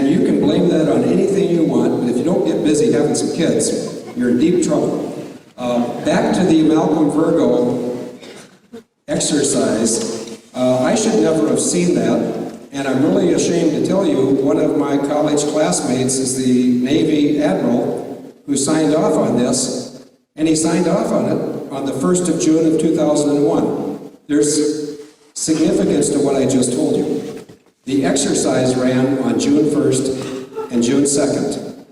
And you can blame that on anything you want, but if you don't get busy having some kids, you're in deep trouble. Back to the Malcolm Virgo exercise, I should never have seen that, and I'm really ashamed to tell you, one of my college classmates is the Navy Admiral who signed off on this, and he signed off on it on the 1st of June of 2001. There's significance to what I just told you. The exercise ran on June 1st and June 2nd.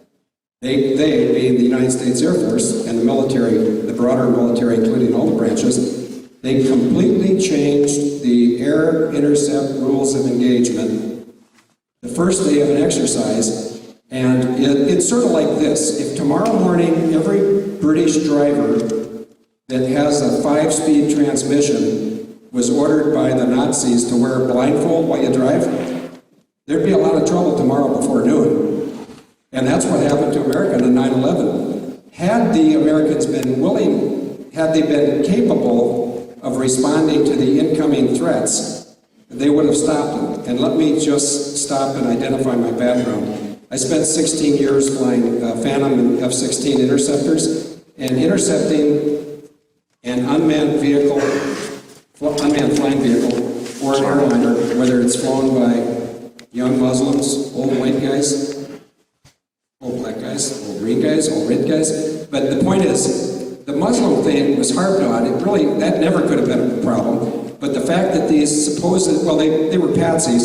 They being the United States Air Force and the military, the broader military, including all the branches, they completely changed the air intercept rules of engagement the first day of an exercise, and it's sort of like this. If tomorrow morning every British driver that has a 5-speed transmission was ordered by the Nazis to wear a blindfold while you drive, there'd be a lot of trouble tomorrow before noon. And that's what happened to America on 9/11. Had the Americans been willing, had they been capable of responding to the incoming threats, they would have stopped them. And let me just stop and identify my background. I spent 16 years flying Phantom and F-16 interceptors, and intercepting an unmanned vehicle, unmanned flying vehicle, or an airliner, whether it's flown by young Muslims, old white guys, old black guys, old green guys, old red guys. But the point is, the Muslim thing was harped on. It really, that never could have been a problem. But the fact that these supposed, well, they were patsies.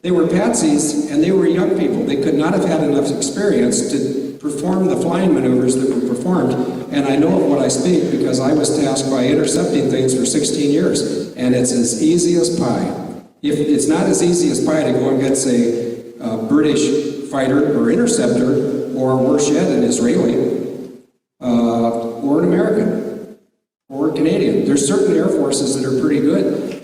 They were patsies, and they were young people. They could not have had enough experience to perform the flying maneuvers that were performed. And I know of what I speak because I was tasked by intercepting things for 16 years. And it's as easy as pie. If it's not as easy as pie to go against a British fighter or interceptor, or worse yet, an Israeli, or an American, or a Canadian. There's certain air forces that are pretty good,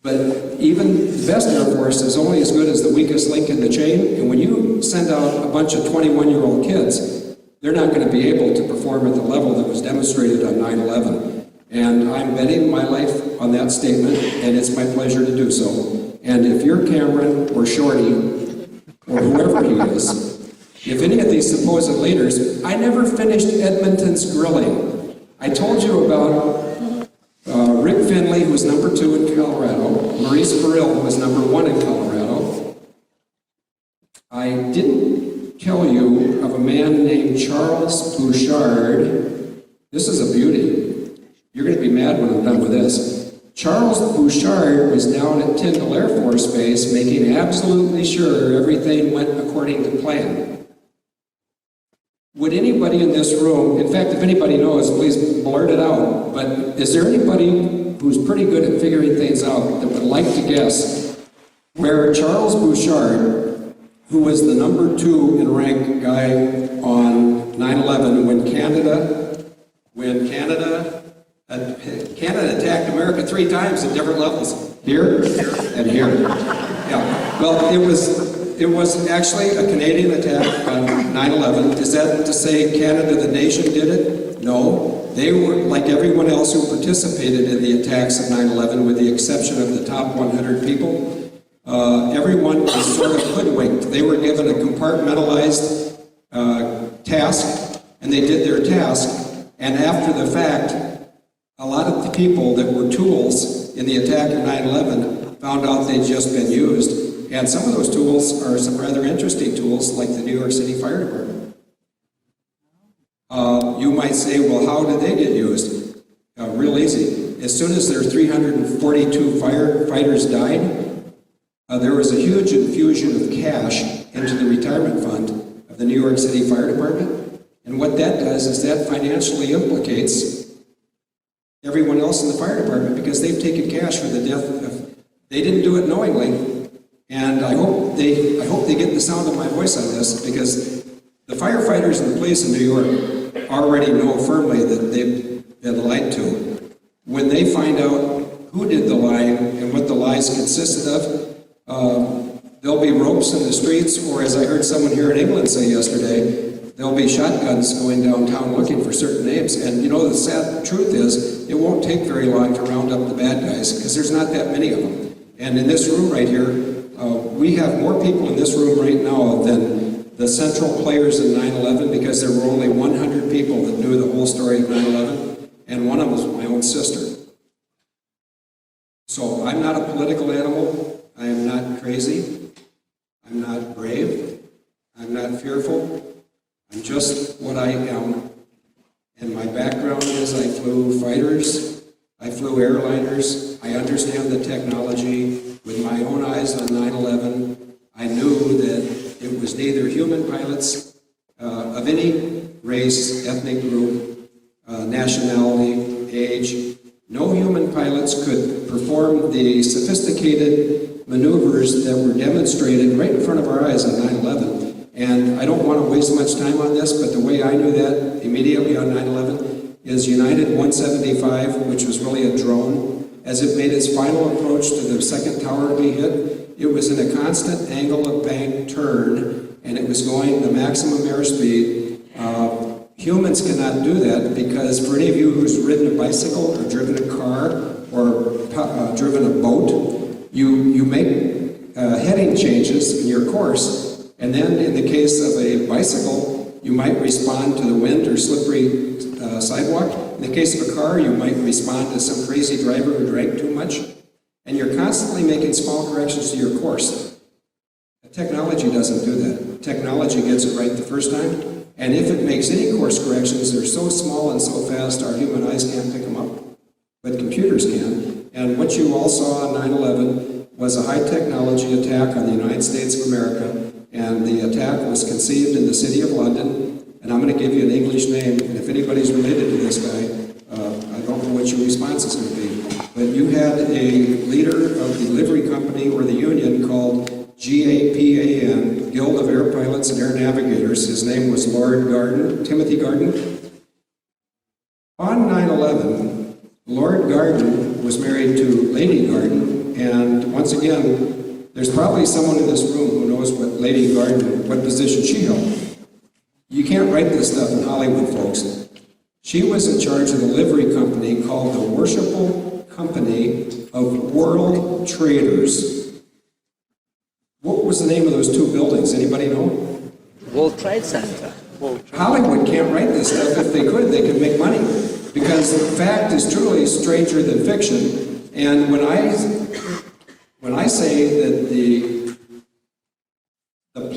but even the best air force is only as good as the weakest link in the chain, and when you send out a bunch of 21-year-old kids, they're not going to be able to perform at the level that was demonstrated on 9/11. And I'm betting my life on that statement, and it's my pleasure to do so. And if you're Cameron or Shorty, or whoever he is, if any of these supposed leaders, I never finished Edmonton's grilling. I told you about Rick Finley, who was number 2 in Colorado, Maurice Burrill, who was number 1 in Colorado. I didn't tell you of a man named Charles Bouchard. This is a beauty. You're going to be mad when I'm done with this. Charles Bouchard was down at Tyndall Air Force Base making absolutely sure everything went according to plan. Would anybody in this room, in fact, if anybody knows, please blurt it out, but is there anybody who's pretty good at figuring things out that would like to guess where Charles Bouchard, who was the number 2 in rank guy on 9/11 when Canada attacked America 3 times at different levels, here and here. Yeah. Well, it was actually a Canadian attack on 9/11. Is that to say Canada, the nation, did it? No. They were, like everyone else who participated in the attacks of 9/11, with the exception of the top 100 people, everyone was sort of hoodwinked. They were given a compartmentalized task, and they did their task, and after the fact, a lot of the people that were tools in the attack of 9/11 found out they'd just been used. And some of those tools are some rather interesting tools, like the New York City Fire Department. You might say, well, how did they get used? Real easy. As soon as their 342 firefighters died, there was a huge infusion of cash into the retirement fund of the New York City Fire Department. And what that does is that financially implicates everyone else in the fire department, because they've taken cash for the death of, they didn't do it knowingly. And I hope they get the sound of my voice on this, because the firefighters and the police in New York already know firmly that they've been lied to. When they find out who did the lying and what the lies consisted of, there'll be ropes in the streets, or as I heard someone here in England say yesterday, there'll be shotguns going downtown looking for certain names. And you know, the sad truth is, it won't take very long to round up the bad guys, because there's not that many of them. And in this room right here, we have more people in this room right now than the central players in 9/11 because there were only 100 people that knew the whole story of 9/11, and one of them was my own sister. So I'm not a political animal. I am not crazy. I'm not brave. I'm not fearful. I'm just what I am. And my background is I flew fighters, I flew airliners, I understand the technology. With my own eyes on 9/11, I knew that it was neither human pilots of any race, ethnic group, nationality, age. No human pilots could perform the sophisticated maneuvers that were demonstrated right in front of our eyes on 9/11. And I don't want to waste much time on this, but the way I knew that immediately on 9/11 is United 175, which was really a drone. As it made its final approach to the second tower to be hit, it was in a constant angle of bank turn, and it was going the maximum airspeed. Humans cannot do that because for any of you who's ridden a bicycle or driven a car or driven a boat, you make heading changes in your course, and then in the case of a bicycle, you might respond to the wind or slippery sidewalk. In the case of a car, you might respond to some crazy driver who drank too much, and you're constantly making small corrections to your course. Technology doesn't do that. Technology gets it right the first time, and if it makes any course corrections, they're so small and so fast our human eyes can't pick them up, but computers can. And what you all saw on 9/11 was a high-technology attack on the United States of America, and the attack was conceived in the city of London. And I'm going to give you an English name, and if anybody's related to this guy, I don't know what your response is going to be. But you had a leader of the livery company or the union called GAPAN, Guild of Air Pilots and Air Navigators. His name was Lord Garden, Timothy Garden. On 9/11, Lord Garden was married to Lady Garden, and once again, there's probably someone in this room who knows what Lady Garden, what position she held. You can't write this stuff in Hollywood, folks. She was in charge of the livery company called the Worshipful Company of World Traders. What was the name of those two buildings? Anybody know? World Trade Center. Hollywood can't write this stuff. If they could make money. Because fact is truly stranger than fiction. And when I say that the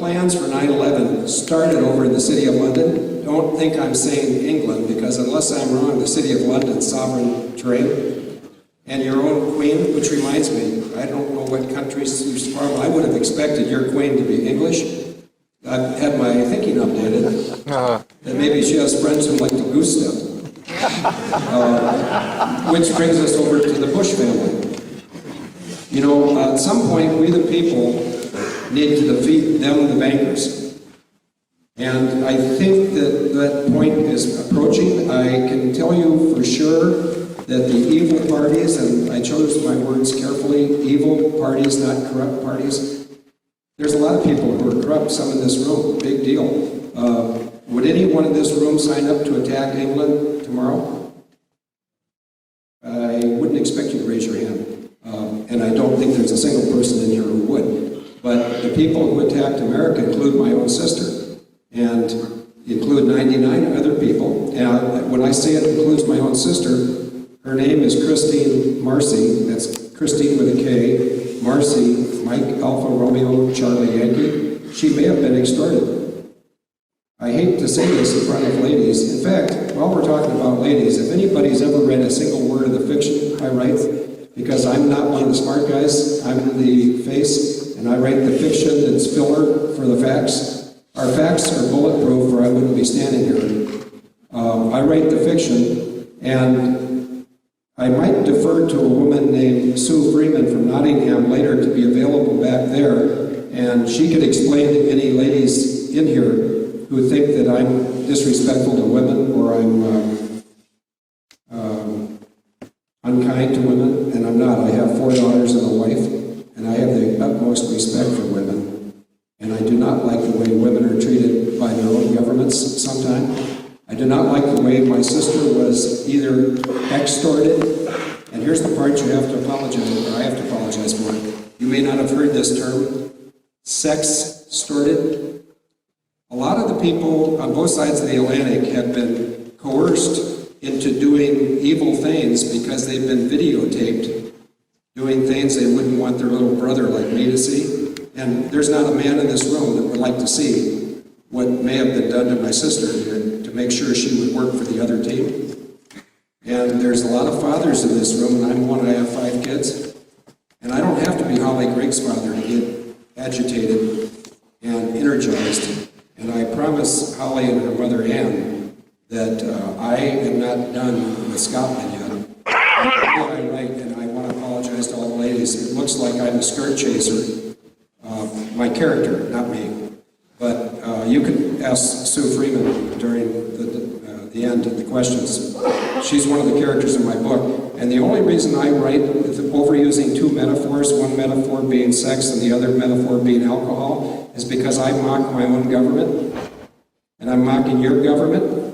plans for 9/11 started over in the City of London, don't think I'm saying England, because unless I'm wrong, the City of London's sovereign terrain. And your own queen, which reminds me, I don't know what countries she's from. I would have expected your queen to be English. I've had my thinking updated. That maybe she has friends who like to goose step. Which brings us over to the Bush family. You know, at some point, we the people need to defeat them, the bankers. And I think that that point is approaching. I can tell you for sure that the evil parties, and I chose my words carefully, evil parties, not corrupt parties. There's a lot of people who are corrupt, some in this room, big deal. Would anyone in this room sign up to attack England tomorrow? I wouldn't expect you to raise your hand. And I don't think there's a single person in here who would. But the people who attacked America include my own sister, and include 99 other people. And when I say it includes my own sister, her name is Christine Marque. That's Christine with a K. Marque, Mike Alpha Romeo Charlie Yankee. She may have been extorted. I hate to say this in front of ladies. In fact, while we're talking about ladies, if anybody's ever read a single word of the fiction I write, because I'm not one of the smart guys, I'm the face, and I write the fiction that's filler for the facts. Our facts are bulletproof, or I wouldn't be standing here. I write the fiction, and I might defer to a woman named Sue Freeman from Nottingham later to be available back there, and she could explain to any ladies in here who think that I'm disrespectful to women or I'm unkind to women, and I'm not. I have 4 daughters and a wife, and I have the utmost respect for women, and I do not like the way women are treated by their own governments sometimes. I do not like the way my sister was either extorted, and here's the part you have to apologize for, I have to apologize for. You may not have heard this term, sex extorted. A lot of the people on both sides of the Atlantic have been coerced into doing evil things because they've been videotaped doing things they wouldn't want their little brother like me to see. And there's not a man in this room that would like to see what may have been done to my sister to make sure she would work for the other team. And there's a lot of fathers in this room, and I'm one, I have 5 kids. And I don't have to be Holly Gregg's father to get agitated and energized. And I promise Holly and her mother Ann that I am not done with Scotland yet. I'm right, and I want to apologize to all the ladies. It looks like I'm a skirt chaser. My character, not me. But you can ask Sue Freeman during the end of the questions. She's one of the characters in my book. And the only reason I write with overusing 2 metaphors, one metaphor being sex and the other metaphor being alcohol, is because I mock my own government. And I'm mocking your government.